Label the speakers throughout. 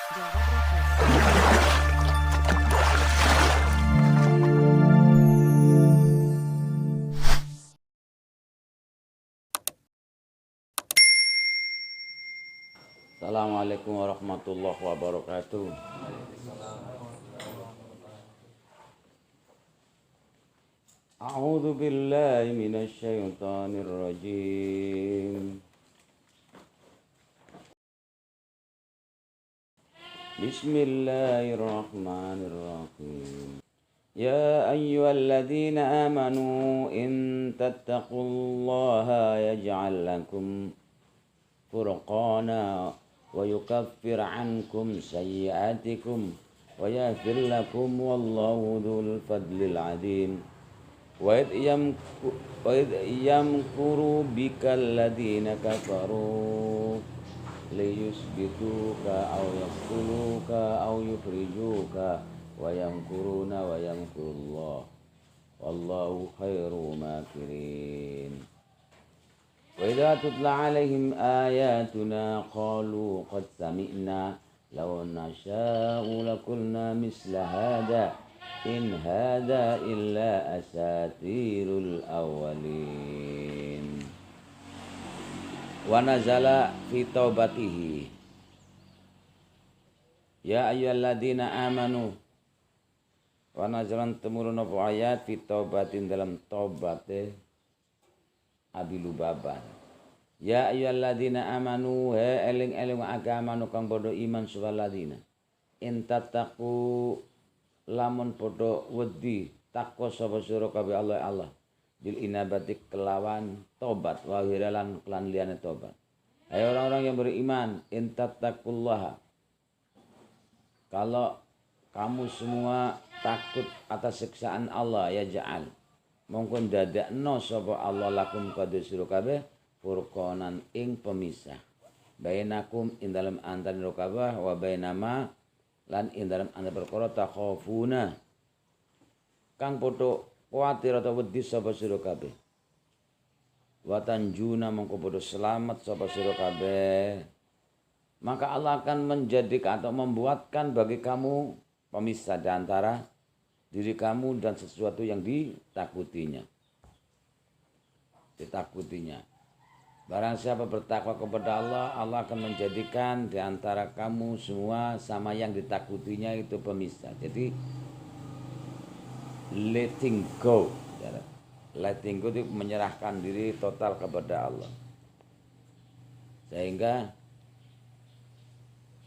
Speaker 1: Jawab Reviews.
Speaker 2: Assalamualaikum warahmatullahi wabarakatuh. A'udzu billahi minasy syaithanir rajim. Bismillahirrahmanirrahim. Ya ayyuhalladzina amanu in tattaqullaha yaj'al lakum furqana wa yukaffir ankum sayyi'atikum wa yaghfir lakum wallahu dzul fadlil adzim. Wa idh yamkuru bikal ladzina kafaru liyusbituka aw yaqtuluka aw yukhrijuka wa yamkuruna wa yamkurullah wallahu khairul makirin. Wa idza tutla 'alaihim ayatuna qalu qad sami'na law nasha'u lakulna misla hadza in hadza illa asatirul awwalin. Wa nazala fi taubatihi. Ya ayyuhalladzina amanu. Wa nazalan temurun apa ayat fi taubatin dalam taubate Abi Lubaban. Ya ayyuhalladzina amanu he eling-eling agama nu kang padha iman suwaladina. In tattaqu lamun padha wedi takwa sapa sira kabeh Allah bil inabati kelawan tobat wa hiralan kelan liyane tobat. Hai orang-orang yang beriman, in tattaqullaha. Kalau kamu semua takut atas siksaan Allah ya ja'al mongko ndadekno sapa Allah lakum kadhe sira kabeh furqanan ing pemisah bainakum ing dalem antara kabeh wa bainama lan ing dalem antara perkara takhafuna kang padha kuwatir atau wedi sapa sira kabeh wa tanjuna mongko padha selamat sapa sira kabeh maka Allah akan menjadikan atau membuatkan bagi kamu pemisah di antara diri kamu dan sesuatu yang ditakutinya. Barang siapa bertakwa kepada Allah, Allah akan menjadikan di antara kamu semua sama yang ditakutinya itu pemisah. Jadi letting go. Letting go itu menyerahkan diri total kepada Allah. Sehingga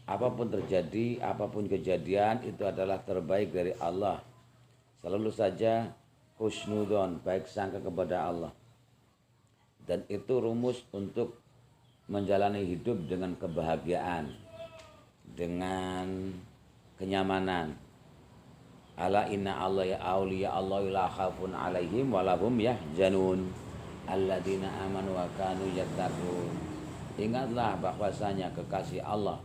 Speaker 2: apapun terjadi, apapun kejadian itu adalah terbaik dari Allah. Selalu saja husnudon, baik sangka kepada Allah. Dan itu rumus untuk menjalani hidup dengan kebahagiaan, dengan kenyamanan. Ala inna Allah ya awliya Allah la khafun alaihim walahum yahzanun alladzina amanu wa kanu yattaqun. Ingatlah bahwasanya kekasih Allah,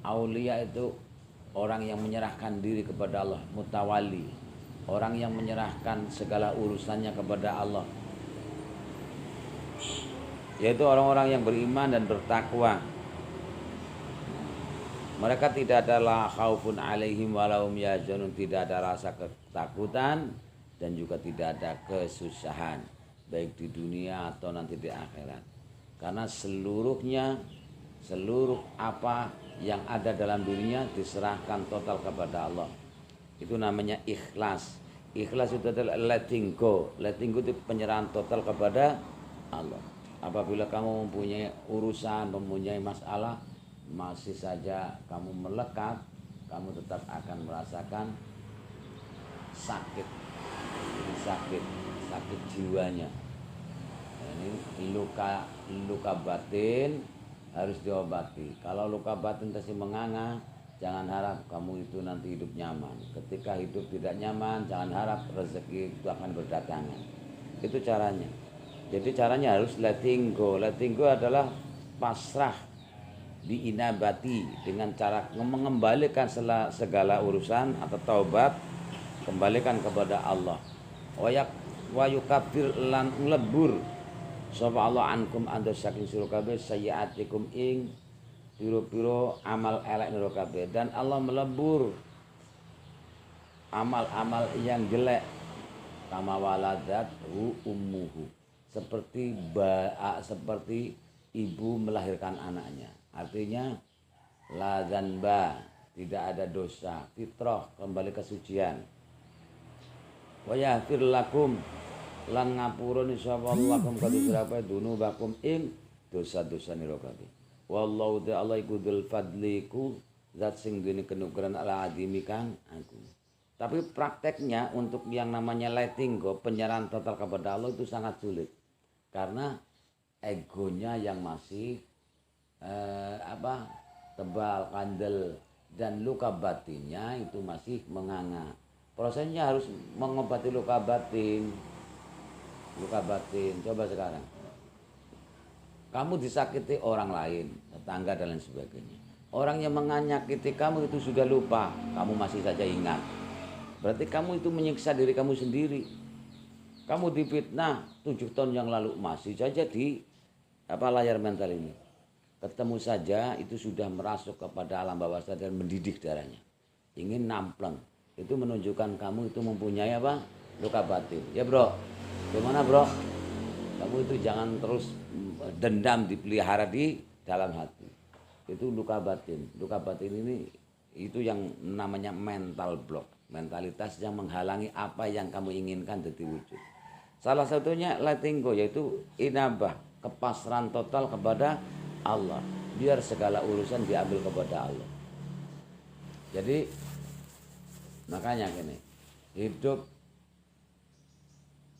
Speaker 2: aulia itu orang yang menyerahkan diri kepada Allah, mutawali. Orang yang menyerahkan segala urusannya kepada Allah. Yaitu orang-orang yang beriman dan bertakwa. Mereka tidak ada la khaufun alaihim walahum yahzanun, tidak ada rasa ketakutan dan juga tidak ada kesusahan baik di dunia atau nanti di akhirat. Karena seluruh apa yang ada dalam dirinya diserahkan total kepada Allah. Itu namanya ikhlas. Ikhlas itu adalah letting go. Letting go itu penyerahan total kepada Allah. Apabila kamu mempunyai urusan, mempunyai masalah, masih saja kamu melekat, kamu tetap akan merasakan sakit. Sakit jiwanya. Ini luka batin harus diobati. Kalau luka batin masih menganga, jangan harap kamu itu nanti hidup nyaman. Ketika hidup tidak nyaman, jangan harap rezeki itu akan berdatangan. Itu caranya. Jadi caranya harus letting go. Letting go adalah pasrah, diinabati dengan cara mengembalikan segala urusan atau taubat, kembalikan kepada Allah. Wa yukafir lan lebur sapa Allah ankum anda saking sira kabeh sayiatikum ing piro-piro amal elek nira kabeh, dan Allah melebur amal-amal yang jelek, kama waladathu ummuhu, seperti ibu melahirkan anaknya. Artinya la dzanba, tidak ada dosa, fitrah, kembali kesucian. Wa yaghfir lakum, lan ngapurun insyaallah lakum kadusrafa dunubakum ing dosa-dosa nira kabeh. Wallahu ta'ala iku dzul fadli ku zat sing duweni kenugrahan ala adimi kang agung. Tapi prakteknya untuk yang namanya letting go, penyerahan total kepada Allah itu sangat sulit. Karena egonya yang masih tebal, kandel, dan luka batinnya itu masih menganga. Prosesnya harus mengobati luka batin. Coba sekarang. Kamu disakiti orang lain, tetangga dan lain sebagainya. Orang yang menyakiti kamu itu sudah lupa, kamu masih saja ingat. Berarti kamu itu menyiksa diri kamu sendiri. Kamu difitnah 7 tahun yang lalu, masih saja di layar mental ini. Ketemu saja itu sudah merasuk kepada alam bawah sadar dan mendidih darahnya. Ingin nampleng. Itu menunjukkan kamu itu mempunyai luka batin. Ya bro, gimana bro? Kamu itu jangan terus dendam dipelihara di dalam hati. Itu luka batin. Luka batin ini itu yang namanya mental block. Mentalitas yang menghalangi apa yang kamu inginkan jadi wujud. Salah satunya letting go, yaitu inabah, kepasrahan total kepada Allah. Biar segala urusan diambil kepada Allah. Jadi makanya gini, hidup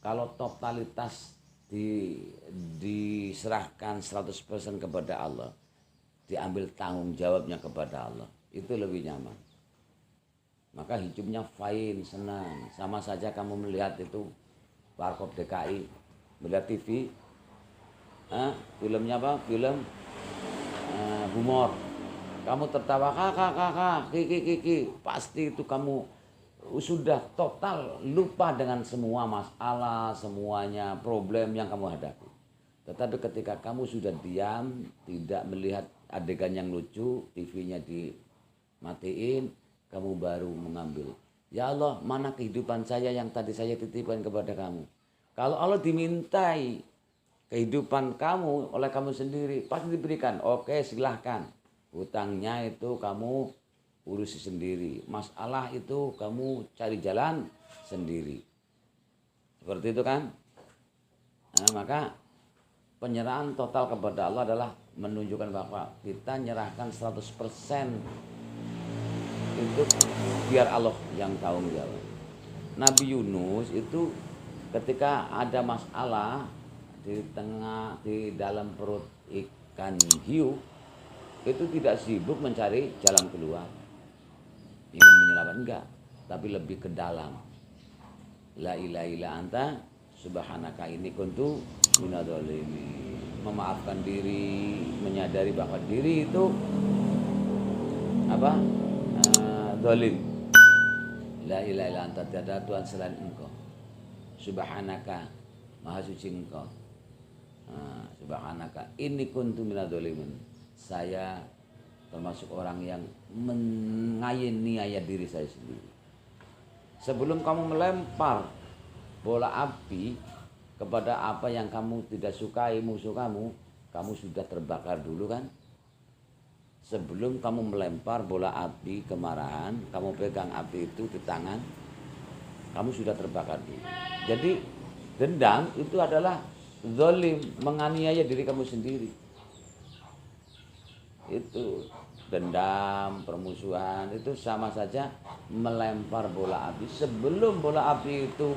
Speaker 2: kalau totalitas diserahkan 100% kepada Allah, diambil tanggung jawabnya kepada Allah, itu lebih nyaman. Maka hidupnya fine, senang. Sama saja kamu melihat itu Warkop DKI, melihat TV, filmnya film humor. Kamu tertawa kakak, kiki, pasti itu kamu sudah total lupa dengan semua masalah, semuanya problem yang kamu hadapi. Tetapi ketika kamu sudah diam, tidak melihat adegan yang lucu, TV-nya dimatiin, kamu baru mengambil. Ya Allah, mana kehidupan saya yang tadi saya titipkan kepada kamu? Kalau Allah dimintai kehidupan kamu oleh kamu sendiri, pasti diberikan. Oke, silahkan. Hutangnya itu kamu urusi sendiri. Masalah itu kamu cari jalan sendiri. Seperti itu kan? Nah, maka penyerahan total kepada Allah adalah menunjukkan bahwa kita nyerahkan 100% itu biar Allah yang tanggung jawab. Nabi Yunus itu ketika ada masalah di dalam perut ikan hiu, itu tidak sibuk mencari jalan keluar, ingin menyelamatkan, enggak, tapi lebih ke dalam. La ilaha illa anta subhanaka inni kuntu minadzalimin. Memaafkan diri, menyadari bahwa diri itu zalim. La ilaha illa anta, tiada Tuhan selain Engkau. Subhanaka, maha suci Engkau. Subhanaka inni kuntu minadzalimin. Saya termasuk orang yang menganiaya diri saya sendiri. Sebelum kamu melempar bola api kepada apa yang kamu tidak sukai musuh kamu sudah terbakar dulu kan? Sebelum kamu melempar bola api kemarahan, kamu pegang api itu di tangan, kamu sudah terbakar dulu. Jadi dendam itu adalah zalim, menganiaya diri kamu sendiri. Itu dendam, permusuhan itu sama saja melempar bola api. Sebelum bola api itu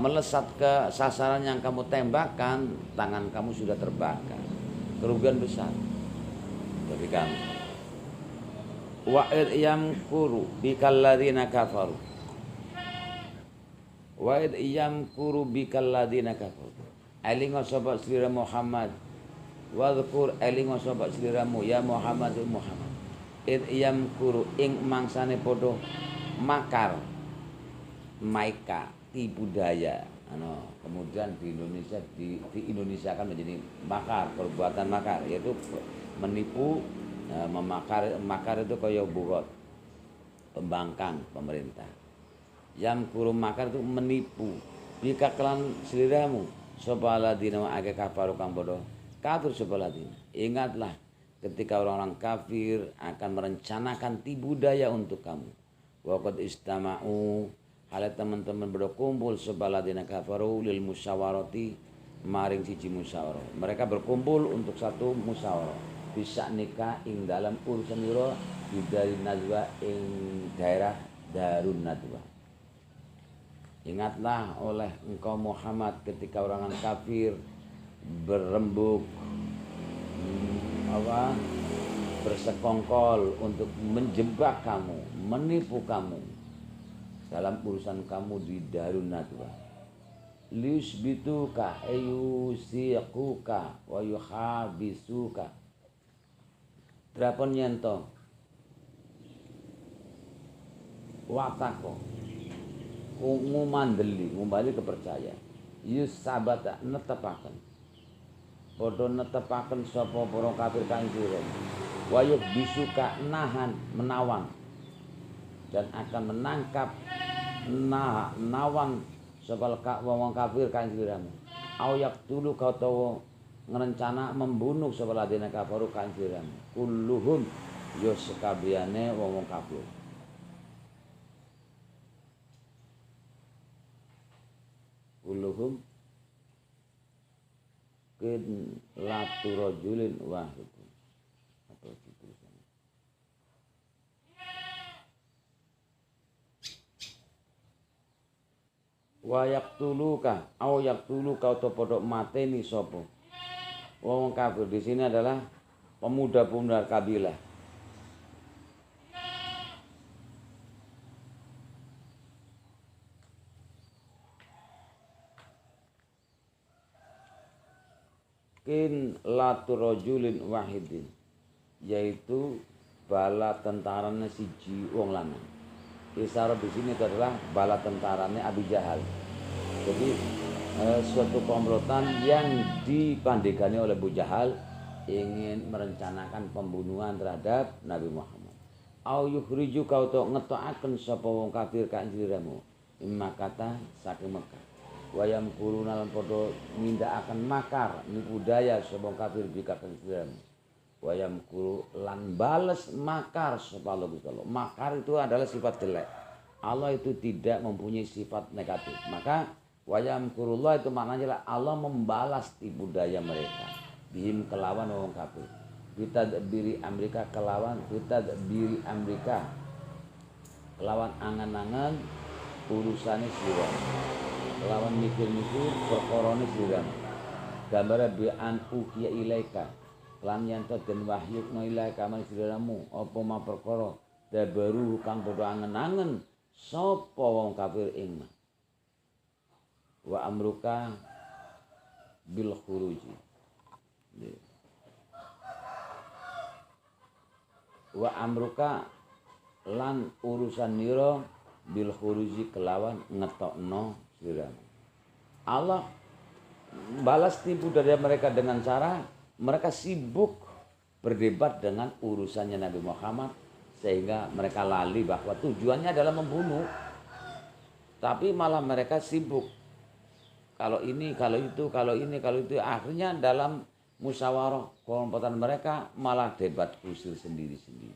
Speaker 2: melesat ke sasaran yang kamu tembakkan, tangan kamu sudah terbakar. Kerugian besar bagi kamu. Wa'id yamkuru bikal ladzina kafaru. Wa'id yamkuru bikal ladzina kafaru. Elingo sobat selira Muhammad. Wadhkur elingo sobat seliramu ya Muhammad Muhammad. Id yamkuru ing mangsane podo makar. Maika tipu daya. Kemudian di Indonesia kan menjadi makar, perbuatan makar, yaitu menipu, makar itu kaya bugot, pembangkang pemerintah. Yang kurung makar itu menipu bika kelan seliramu sapa ladina ake kafaru kang bodoh kafir sapa ladina. Ingatlah ketika orang-orang kafir akan merencanakan tipu daya untuk kamu. Waqad istama'u hale teman-teman berkumpul sapa ladina kafaru lil musyawarati maring siji musyawarah. Mereka berkumpul untuk satu musyawarah bisa nikah ing dalam urusan ira di dari Najwa ing daerah Darun Nadwa. Ingatlah oleh engkau Muhammad ketika orang kafir berembuk bersekongkol untuk menjebak kamu, menipu kamu dalam urusan kamu di Darun Nadwa. Liusbituka ayusiquka wa yuhabisuka. Drapon nyento watako ngumandeli ngumbali kepercayaan yus sabata netepaken padha netepaken sapa para kafir kang sira wayuk bisuka nahan menawang dan akan menangkap nawang sapa wong kafir kang siramu ayak dulu kau tahu ngerencana membunuh sapa ladina kafaru kang siramu kulluhum yus kabiyane wong kafir. Uluhum kin latu rajulin wahid. Apa itu tulisannya? Wa yaqtuluka au yaqtuluka utawa padha mateni sapa. Wong kafir di sini adalah pemuda-pemuda kabilah. Kin latu rajulin wahidin, yaitu bala tentaranya siji wong lanang. Isyarat di sini adalah bala tentaranya Abu Jahal. Jadi suatu komplotan yang dipandegani oleh Abu Jahal ingin merencanakan pembunuhan terhadap Nabi Muhammad. Au yukhriju kau to ngetokaken sapa wong kafir ka njiramu imma kata saking Mekah. Wayam kuruna lan padha nindakaken makar nipu daya sapa kafir bika kang wayam kuru lan bales makar sapa Allah Gusti Allah. Makar itu adalah sifat jelek. Allah itu tidak mempunyai sifat negatif. Maka wayam kurullah itu maknanya adalah Allah membalas tipu daya mereka bihim kelawan wong kafir. Kita diri Amerika kelawan kelawan angan-angan urusane sira. Lawan mikir-mikir perkorone siram gambara bi'an ukiya ilaika lan yanto den wahyukna ilaika man siramu apa ma perkara dabaru kang padha angen-angen sapa wong kafir ing wa amruka bil khuruji wa amruka lan urusan nira bil khuruji kelawan ngetokno siramu. Allah balas tipu daya mereka dengan cara mereka sibuk berdebat dengan urusannya Nabi Muhammad sehingga mereka lali bahwa tujuannya adalah membunuh. Tapi malah mereka sibuk kalau ini, kalau itu, kalau ini, kalau itu. Akhirnya dalam musyawarah komplotan mereka malah debat kusir sendiri-sendiri.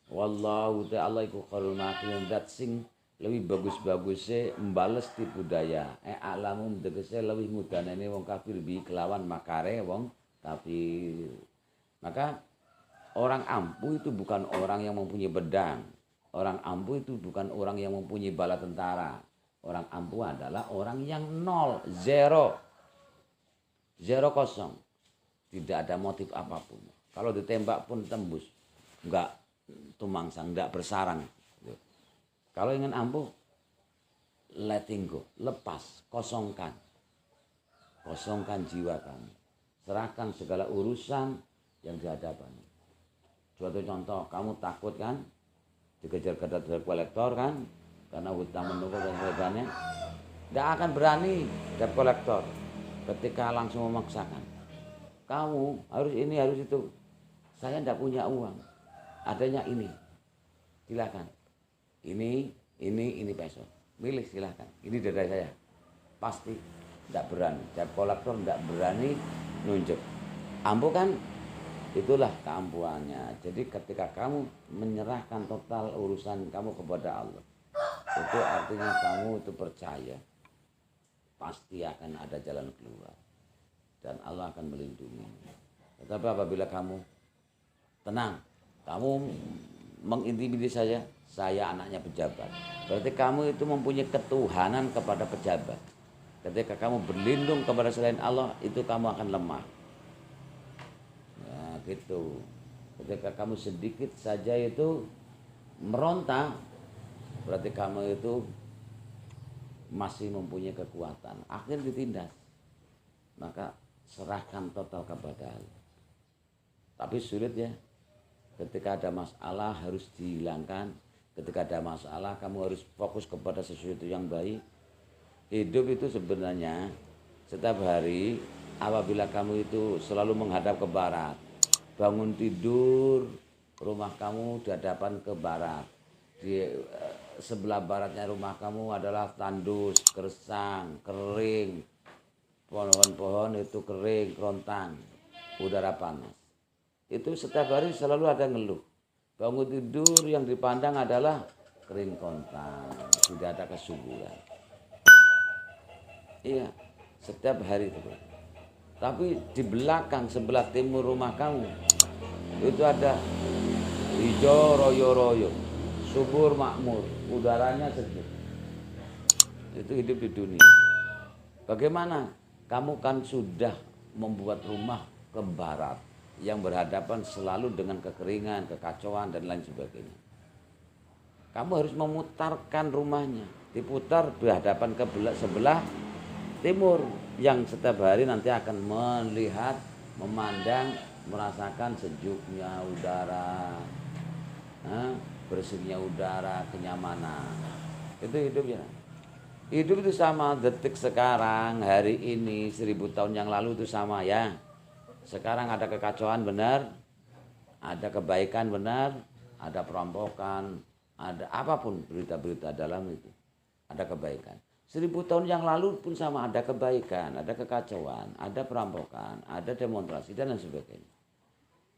Speaker 2: Wallahu ta'ala iku khairul makirin, dat sing lebih bagus-bagusnya membales tipu daya. Alamu tegese lebih mudanane wong kafir bi kelawan makare wong kafir. Maka orang ampuh itu bukan orang yang mempunyai pedang. Orang ampuh itu bukan orang yang mempunyai bala tentara. Orang ampuh adalah orang yang nol, zero kosong. Tidak ada motif apapun. Kalau ditembak pun tembus. Enggak tumangsang, enggak bersarang. Kalau ingin ampuh, letting go, lepas, kosongkan. Kosongkan jiwa kamu. Serahkan segala urusan yang di hadapan. Suatu contoh, kamu takut kan? Dikejar-kejar debt collector kan? Karena hutang menunggu dan sebagainya. Tidak akan berani debt collector ketika langsung memaksakan. kamu harus ini, harus itu. Saya tidak punya uang, adanya ini. Silakan. Ini peso. Milih silakan. Ini dari saya. Pasti tidak berani. Debt collector tidak berani nunjuk. Ampuh kan? Itulah keampuhannya. Jadi ketika kamu menyerahkan total urusan kamu kepada Allah, itu artinya kamu itu percaya pasti akan ada jalan keluar dan Allah akan melindungi. Tetapi apabila kamu tenang, kamu mengintimidasi saya anaknya pejabat, berarti kamu itu mempunyai ketuhanan kepada pejabat. Ketika kamu berlindung kepada selain Allah, itu kamu akan lemah. Nah, gitu. Ketika kamu sedikit saja itu meronta, berarti kamu itu masih mempunyai kekuatan. Akhirnya ditindas. Maka serahkan total kepada Allah. Tapi sulit ya. Ketika ada masalah harus dihilangkan. Ketika ada masalah kamu harus fokus kepada sesuatu yang baik. Hidup itu sebenarnya setiap hari apabila kamu itu selalu menghadap ke barat. Bangun tidur, rumah kamu di hadapan ke barat. Di sebelah baratnya rumah kamu adalah tandus, gersang, kering. Pohon-pohon itu kering, kerontang, udara panas. Itu setiap hari selalu ada ngeluh. Bangun tidur yang dipandang adalah kering kontang, tidak ada kesuburan. Iya, setiap hari itu. Tapi di belakang sebelah timur rumah kamu itu ada hijau royo-royo, subur makmur, udaranya sejuk. Itu hidup di dunia. Bagaimana? Kamu kan sudah membuat rumah ke barat yang berhadapan selalu dengan kekeringan, kekacauan dan lain sebagainya. Kamu harus memutarkan rumahnya, diputar berhadapan ke sebelah timur yang setiap hari nanti akan melihat, memandang, merasakan sejuknya udara, bersihnya udara, kenyamanan. Itu hidupnya. Hidup itu sama, detik sekarang, hari ini, 1000 tahun yang lalu itu sama ya. Sekarang ada kekacauan benar, ada kebaikan benar, ada perampokan, ada apapun berita-berita dalam itu. Ada kebaikan. 1000 tahun yang lalu pun sama, ada kebaikan, ada kekacauan, ada perampokan, ada demonstrasi dan lain sebagainya.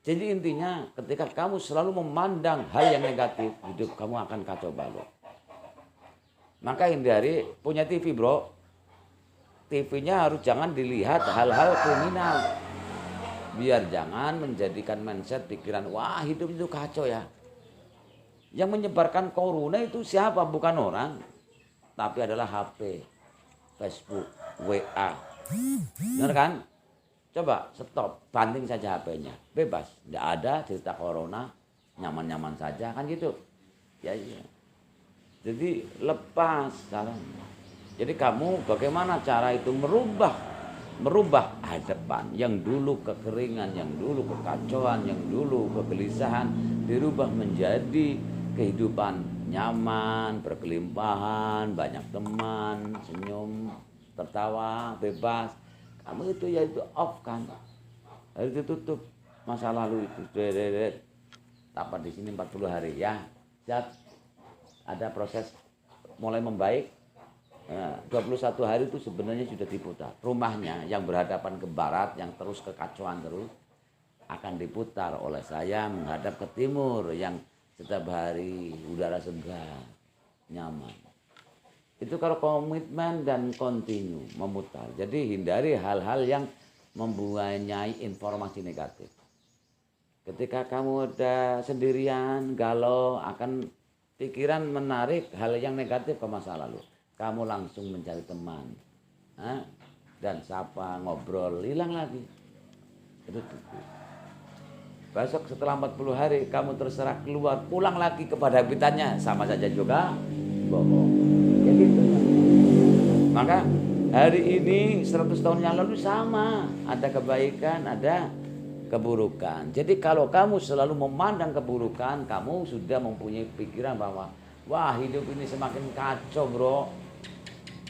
Speaker 2: Jadi intinya ketika kamu selalu memandang hal yang negatif, hidup kamu akan kacau balau. Maka hindari punya TV bro. TV-nya harus jangan dilihat hal-hal kriminal. Biar jangan menjadikan mindset pikiran, wah hidup itu kacau ya. Yang menyebarkan corona itu siapa? Bukan orang. Tapi adalah HP, Facebook, WA. Benar kan? Coba stop, banting saja HP-nya. Bebas, tidak ada cerita corona, nyaman-nyaman saja kan gitu. Ya iya. Jadi lepas sekarang. Jadi kamu bagaimana cara itu merubah hadapan yang dulu kekeringan, yang dulu kekacauan, yang dulu kegelisahan dirubah menjadi kehidupan nyaman, berkelimpahan, banyak teman, senyum, tertawa, bebas. Kamu itu ya itu off kan. Harus ditutup masa lalu itu. Tapat di sini 40 hari ya. Siap. Ada proses mulai membaik. 21 hari itu sebenarnya sudah diputar. Rumahnya yang berhadapan ke barat, yang terus kekacauan terus, akan diputar oleh saya menghadap ke timur yang setiap hari udara segar, nyaman. Itu kalau komitmen dan kontinu memutar. Jadi hindari hal-hal yang mempunyai informasi negatif. Ketika kamu ada sendirian, galau, akan pikiran menarik hal yang negatif ke masa lalu. Kamu langsung mencari teman. Dan sapa, ngobrol, hilang lagi. Itu tutup. Besok setelah 40 hari kamu terserah keluar, pulang lagi kepada habitatnya, sama saja juga bohong. Ya gitu. Maka hari ini 100 tahun yang lalu sama, ada kebaikan, ada keburukan. Jadi kalau kamu selalu memandang keburukan, kamu sudah mempunyai pikiran bahwa wah hidup ini semakin kacau bro.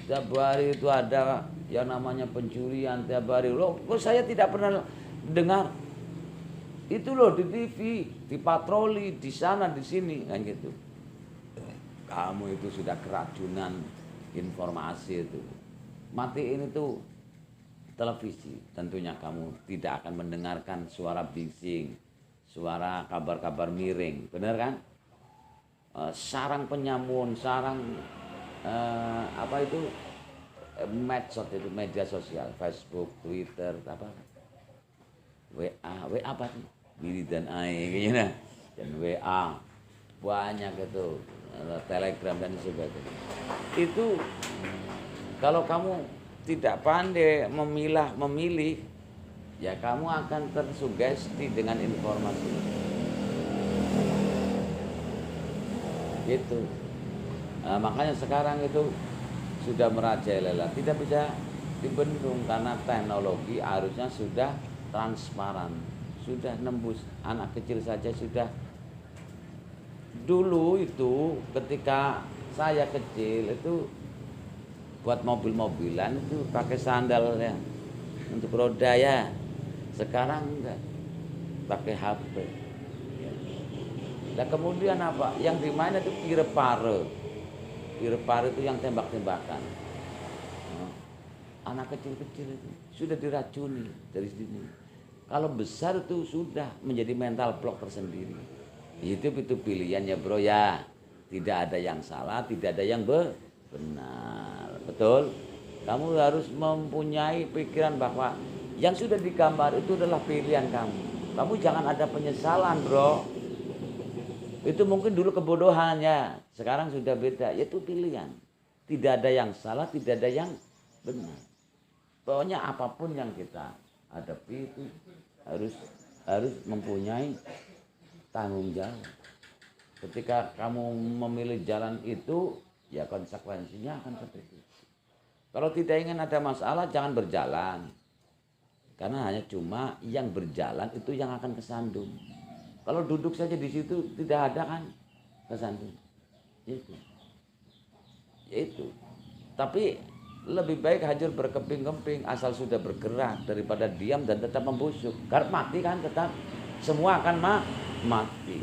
Speaker 2: Tiap hari itu ada yang namanya pencurian tiap hari. Loh, kok saya tidak pernah dengar itu loh di TV, di patroli, di sana, di sini, kan gitu. Kamu itu sudah keracunan informasi itu. Matiin itu televisi, tentunya kamu tidak akan mendengarkan suara bising, suara kabar-kabar miring, benar kan? Sarang penyamun, sarang apa itu medsos itu, media sosial, Facebook, Twitter, apa, WA apa sih? Wiri dan Ai, kayaknya, dan WA banyak itu, Telegram dan sebagainya. Itu kalau kamu tidak pandai memilih, ya kamu akan tersugesti dengan informasi. Gitu. Nah, makanya sekarang itu sudah merajalela, tidak bisa dibendung karena teknologi harusnya sudah transparan, sudah nembus. Anak kecil saja sudah. Dulu itu ketika saya kecil itu buat mobil-mobilan itu pakai sandal ya, untuk roda ya. Sekarang enggak, pakai HP. Nah kemudian apa? Yang dimain itu pire-pare. Pire-pare itu yang tembak-tembakan. Anak kecil-kecil itu sudah diracuni dari sini. Kalau besar itu sudah menjadi mental block tersendiri. Itu pilihannya bro ya. Tidak ada yang salah, tidak ada yang benar. Betul? Kamu harus mempunyai pikiran bahwa yang sudah digambar itu adalah pilihan kamu. Kamu jangan ada penyesalan bro. Itu mungkin dulu kebodohannya, sekarang sudah beda, yaitu pilihan. Tidak ada yang salah, tidak ada yang benar. Pokoknya apapun yang kita hadapi itu harus mempunyai tanggung jawab. Ketika kamu memilih jalan itu, ya konsekuensinya akan seperti itu. Kalau tidak ingin ada masalah, jangan berjalan. Karena hanya cuma yang berjalan itu yang akan kesandung. Kalau duduk saja di situ tidak ada kan kesandung. Itu. Tapi lebih baik hancur berkeping-keping asal sudah bergerak daripada diam dan tetap membusuk. Karena mati kan tetap, semua akan mati.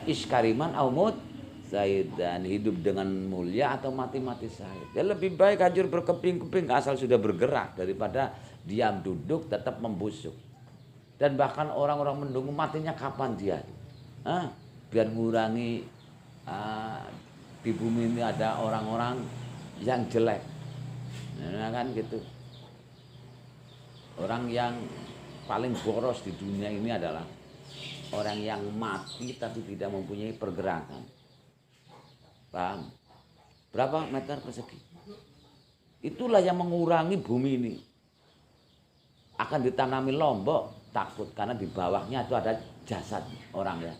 Speaker 2: Iskariman aumut zaidan, hidup dengan mulia atau mati-mati syahid. Ya lebih baik hancur berkeping-keping asal sudah bergerak daripada diam duduk tetap membusuk. Dan bahkan orang-orang menunggu matinya kapan dia, biar mengurangi di bumi ini ada orang-orang yang jelek, nah, kan gitu. Orang yang paling boros di dunia ini adalah orang yang mati tapi tidak mempunyai pergerakan. Paham? Berapa meter persegi? Itulah yang mengurangi bumi ini. Akan ditanami lombok. Takut karena di bawahnya itu ada jasad orang ya.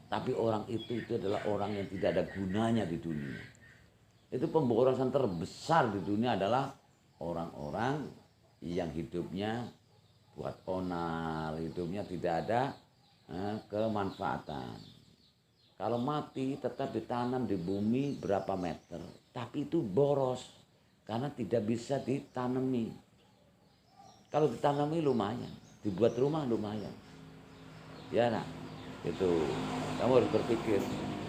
Speaker 2: Tapi orang itu adalah orang yang tidak ada gunanya di dunia. Itu pemborosan terbesar di dunia adalah orang-orang yang hidupnya buat onal, hidupnya tidak ada kemanfaatan. Kalau mati tetap ditanam di bumi berapa meter, tapi itu boros karena tidak bisa ditanami. Kalau ditanami lumayan, dibuat rumah lumayan. Ya nak, itu kamu harus berpikir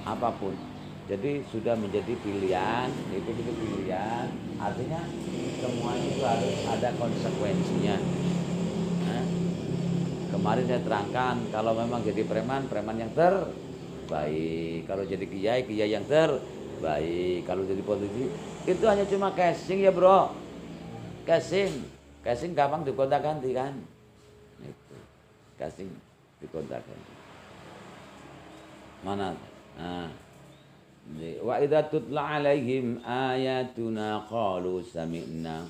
Speaker 2: apapun. Jadi sudah menjadi pilihan, itu pilihan. Artinya semuanya itu harus ada konsekuensinya. Nah, kemarin saya terangkan kalau memang jadi preman yang terbaik. Kalau jadi kiai yang terbaik. Kalau jadi politisi itu hanya cuma casing ya bro. Casing gampang digonta-ganti kan. Itu. Casing digonta-ganti. Mana? Nah. Wa idza tutla alaihim ayatuna qalu sami'na.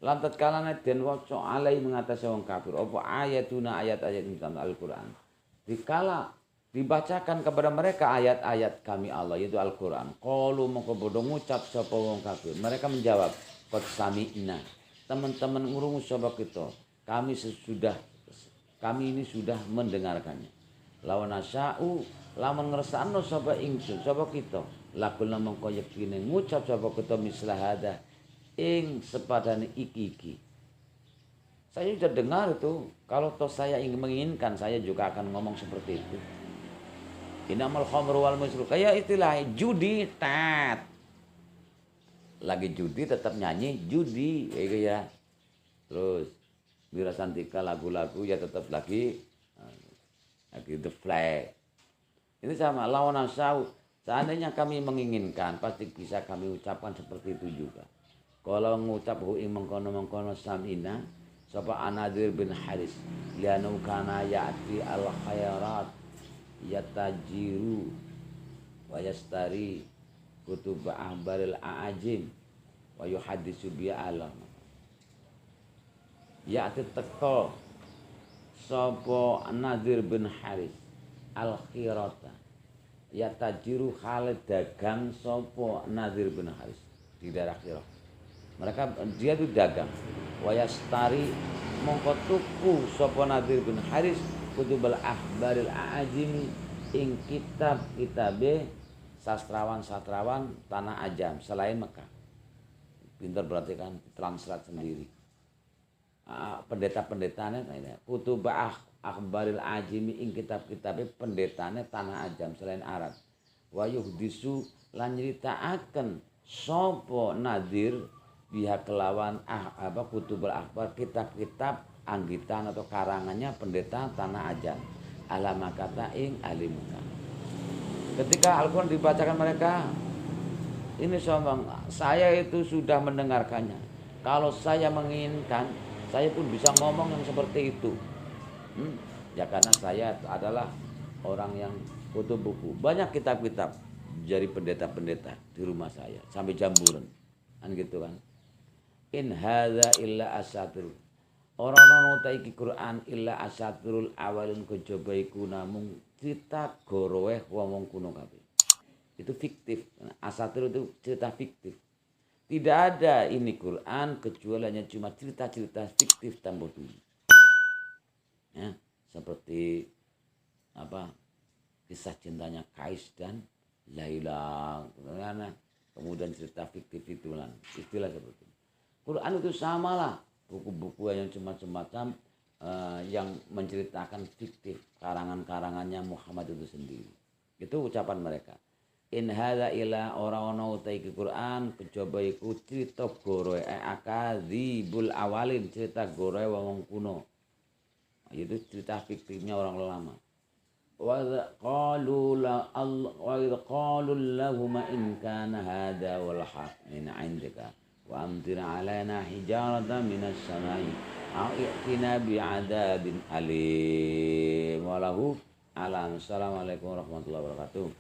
Speaker 2: Lan tatkala den waca alai mengatasi wong kafir apa ayatuna ayat-ayat dalam Al-Qur'an. Dikala dibacakan kepada mereka ayat-ayat kami Allah yaitu Al-Qur'an. Qalu mongko bodho ngucap sapa wong kafir. Mereka menjawab qad sami'na. Teman-teman ngurungu sapa kita. Kami ini sudah mendengarkannya. Lawan asya'u lamun ngersakno sapa ingsun sapa kita lakul mongko yektine ngucap sapa kita mislah hada ing sepadane iki Saya sudah dengar itu. Kalau toh saya ingin menginginkan, saya juga akan ngomong seperti itu. Innamal khamru wal maisir. Kayak istilah judi, tat. Lagi judi tetap nyanyi judi, kayak ya. Terus Wira Santika lagu-lagu ya tetap lagi The Flag. Ini sama lawan nafsu. Seandainya kami menginginkan, pasti bisa kami ucapkan seperti itu juga. Kalau mengucap hu ing mengkono-mengkono samina, sapa Anadir bin Haris, lianu kana ya'ti al khairat yatajiru wa yastari kutub ahbaril a'ajim wa yuhaddisu bi alam. Ya'ti teko sapa Nadir bin Haris al khirata ya tajiru hal dagang sopo Nadir bin Haris di daerah Khirah. Dia itu dagang. Wayastari mongko tuku sopo Nadir bin Haris kutubal ahbaril a'ajimi ing kitab-kitabe sastrawan-sastrawan tanah ajam selain Mekah. Pintar berarti kan translate sendiri. Pendeta-pendetanya kutubah akhbaril ajimi ing kitab-kitabe pendetane tanah ajam selain Arab. Wa yuhdisu lan nyeritaaken sapa Nadir biha kelawan kutubul akhbar kitab-kitab anggitan atau karangannya pendeta tanah ajam alama kata ing ahli Mekah. Ketika Al-Quran dibacakan mereka, ini sombong, saya itu sudah mendengarkannya. Kalau saya menginginkan, saya pun bisa ngomong yang seperti itu. Ya karena saya adalah orang yang foto buku. Banyak kitab-kitab dari pendeta-pendeta di rumah saya. Sampai jamburan. Kan gitu kan. In hadza illa asatir. Orang-orang utaiki Quran illa asatirul awalin kejaba iku namung cerita gorowe wong kuno kabeh. Itu fiktif. Asatir itu cerita fiktif. Tidak ada ini Quran kecuali hanya cuma cerita-cerita fiktif tanpa dulu. Ya, seperti kisah cintanya Kais dan Laila, kemudian cerita fiktif itu lah, istilah seperti itu. Quran itu samalah buku-buku yang macam-macam yang menceritakan fiktif karangan-karangannya Muhammad itu sendiri. Itu ucapan mereka. In hadza ila orang-orang utai Quran kecoba iku cerita goroe akadzibul awalin cerita goroe wong kuno. Itu cerita fiktifnya orang lama. Wa qalu lahumma in kana hadza wal haq min 'indika wa amtir 'alaina hijaratan minas samai aw i'tina bi'adzabin alim. Wallahu a'lam. Assalamualaikum warahmatullahi wabarakatuh.